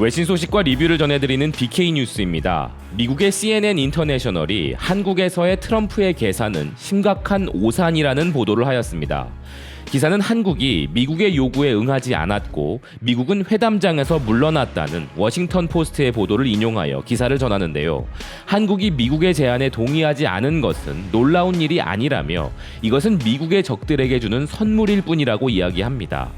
외신 소식과 리뷰를 전해드리는 BK 뉴스입니다. 미국의 CNN 인터내셔널이 한국에서의 트럼프의 계산은 심각한 오산이라는 보도를 하였습니다. 기사는 한국이 미국의 요구에 응하지 않았고 미국은 회담장에서 물러났다는 워싱턴 포스트의 보도를 인용하여 기사를 전하는데요. 한국이 미국의 제안에 동의하지 않은 것은 놀라운 일이 아니라며 이것은 미국의 적들에게 주는 선물일 뿐이라고 이야기합니다.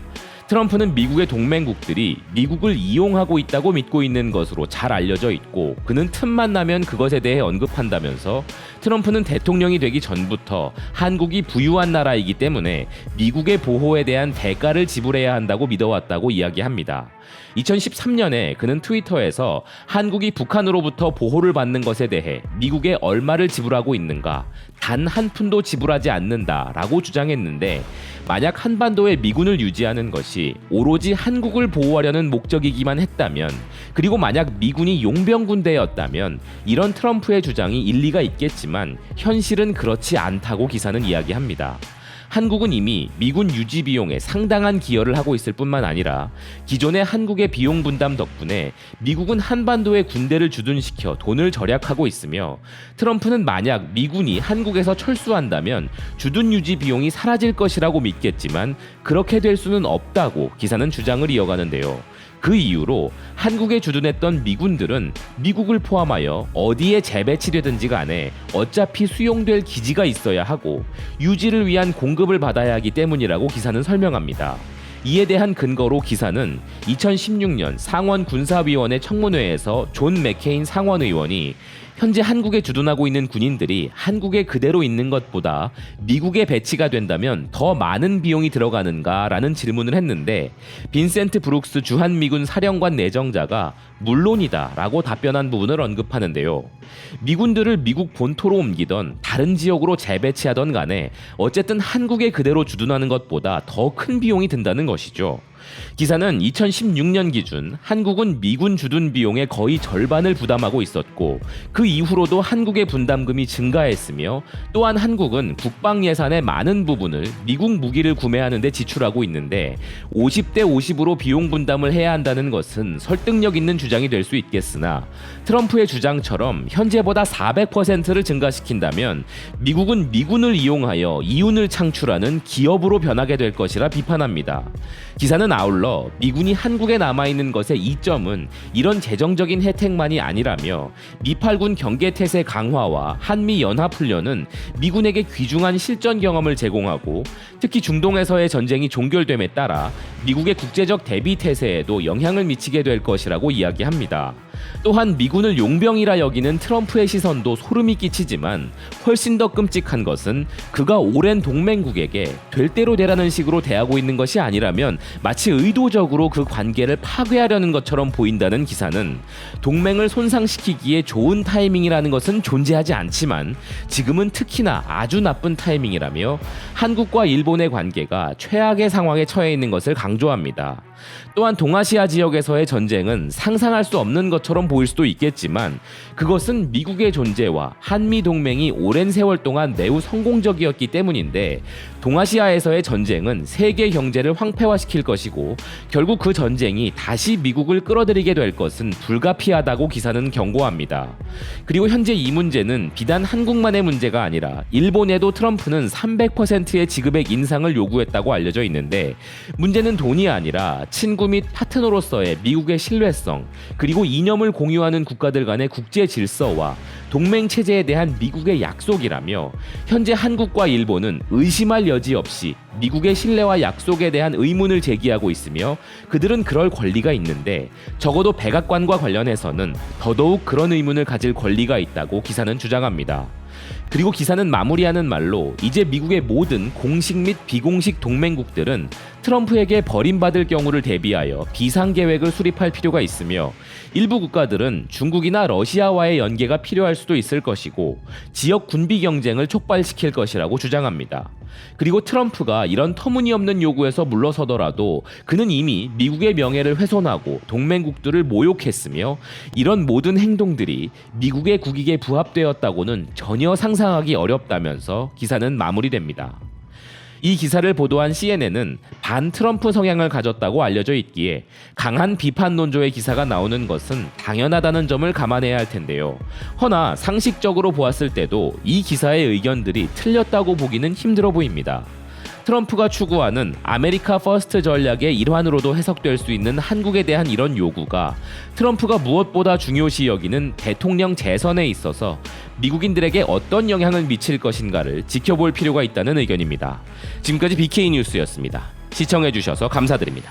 트럼프는 미국의 동맹국들이 미국을 이용하고 있다고 믿고 있는 것으로 잘 알려져 있고 그는 틈만 나면 그것에 대해 언급한다면서 트럼프는 대통령이 되기 전부터 한국이 부유한 나라이기 때문에 미국의 보호에 대한 대가를 지불해야 한다고 믿어왔다고 이야기합니다. 2013년에 그는 트위터에서 한국이 북한으로부터 보호를 받는 것에 대해 미국에 얼마를 지불하고 있는가 단 한 푼도 지불하지 않는다라고 주장했는데 만약 한반도에 미군을 유지하는 것이 오로지 한국을 보호하려는 목적이기만 했다면 그리고 만약 미군이 용병군대였다면 이런 트럼프의 주장이 일리가 있겠지만 현실은 그렇지 않다고 기사는 이야기합니다. 한국은 이미 미군 유지 비용에 상당한 기여를 하고 있을 뿐만 아니라 기존의 한국의 비용 분담 덕분에 미국은 한반도에 군대를 주둔시켜 돈을 절약하고 있으며 트럼프는 만약 미군이 한국에서 철수한다면 주둔 유지 비용이 사라질 것이라고 믿겠지만 그렇게 될 수는 없다고 기사는 주장을 이어가는데요. 그 이유로 한국에 주둔했던 미군들은 미국을 포함하여 어디에 재배치되든지 간에 어차피 수용될 기지가 있어야 하고 유지를 위한 공급을 받아야 하기 때문이라고 기사는 설명합니다. 이에 대한 근거로 기사는 2016년 상원 군사위원회 청문회에서 존 맥케인 상원의원이 현재 한국에 주둔하고 있는 군인들이 한국에 그대로 있는 것보다 미국에 배치가 된다면 더 많은 비용이 들어가는가라는 질문을 했는데 빈센트 브룩스 주한미군 사령관 내정자가 물론이다 라고 답변한 부분을 언급하는데요. 미군들을 미국 본토로 옮기던 다른 지역으로 재배치하던 간에 어쨌든 한국에 그대로 주둔하는 것보다 더 큰 비용이 든다는 것이죠. 기사는 2016년 기준 한국은 미군 주둔 비용의 거의 절반을 부담하고 있었고 그 이후로도 한국의 분담금이 증가했으며 또한 한국은 국방 예산의 많은 부분을 미국 무기를 구매하는 데 지출하고 있는데 50대 50으로 비용 분담을 해야 한다는 것은 설득력 있는 주장이 될 수 있겠으나 트럼프의 주장처럼 현재보다 400%를 증가시킨다면 미국은 미군을 이용하여 이윤을 창출하는 기업으로 변하게 될 것이라 비판합니다. 기사는 아울러 미군이 한국에 남아있는 것의 이점은 이런 재정적인 혜택만이 아니라며 미8군 경계태세 강화와 한미연합훈련은 미군에게 귀중한 실전 경험을 제공하고 특히 중동에서의 전쟁이 종결됨에 따라 미국의 국제적 대비태세에도 영향을 미치게 될 것이라고 이야기합니다. 또한 미군을 용병이라 여기는 트럼프의 시선도 소름이 끼치지만 훨씬 더 끔찍한 것은 그가 오랜 동맹국에게 될 대로 되라는 식으로 대하고 있는 것이 아니라면 마치 의도적으로 그 관계를 파괴하려는 것처럼 보인다는 기사는 동맹을 손상시키기에 좋은 타이밍이라는 것은 존재하지 않지만 지금은 특히나 아주 나쁜 타이밍이라며 한국과 일본의 관계가 최악의 상황에 처해 있는 것을 강조합니다. 또한 동아시아 지역에서의 전쟁은 상상할 수 없는 것처럼 보일 수도 있겠지만 그것은 미국의 존재와 한미 동맹이 오랜 세월 동안 매우 성공적이었기 때문인데 동아시아에서의 전쟁은 세계 경제를 황폐화시킬 것이고 결국 그 전쟁이 다시 미국을 끌어들이게 될 것은 불가피하다고 기사는 경고합니다. 그리고 현재 이 문제는 비단 한국만의 문제가 아니라 일본에도 트럼프는 300%의 지급액 인상을 요구했다고 알려져 있는데 문제는 돈이 아니라 친구 및 파트너로서의 미국의 신뢰성 그리고 이념을 공유하는 국가들 간의 국제 질서와 동맹 체제에 대한 미국의 약속이라며 현재 한국과 일본은 의심할 여지 없이 미국의 신뢰와 약속에 대한 의문을 제기하고 있으며 그들은 그럴 권리가 있는데 적어도 백악관과 관련해서는 더더욱 그런 의문을 가질 권리가 있다고 기사는 주장합니다. 그리고 기사는 마무리하는 말로 이제 미국의 모든 공식 및 비공식 동맹국들은 트럼프에게 버림받을 경우를 대비하여 비상계획을 수립할 필요가 있으며 일부 국가들은 중국이나 러시아와의 연계가 필요할 수도 있을 것이고 지역 군비 경쟁을 촉발시킬 것이라고 주장합니다. 그리고 트럼프가 이런 터무니없는 요구에서 물러서더라도 그는 이미 미국의 명예를 훼손하고 동맹국들을 모욕했으며 이런 모든 행동들이 미국의 국익에 부합되었다고는 전혀 상상하기 어렵다면서 기사는 마무리됩니다. 이 기사를 보도한 CNN은 반 트럼프 성향을 가졌다고 알려져 있기에 강한 비판 논조의 기사가 나오는 것은 당연하다는 점을 감안해야 할 텐데요. 허나 상식적으로 보았을 때도 이 기사의 의견들이 틀렸다고 보기는 힘들어 보입니다. 트럼프가 추구하는 아메리카 퍼스트 전략의 일환으로도 해석될 수 있는 한국에 대한 이런 요구가 트럼프가 무엇보다 중요시 여기는 대통령 재선에 있어서 미국인들에게 어떤 영향을 미칠 것인가를 지켜볼 필요가 있다는 의견입니다. 지금까지 BK 뉴스였습니다. 시청해주셔서 감사드립니다.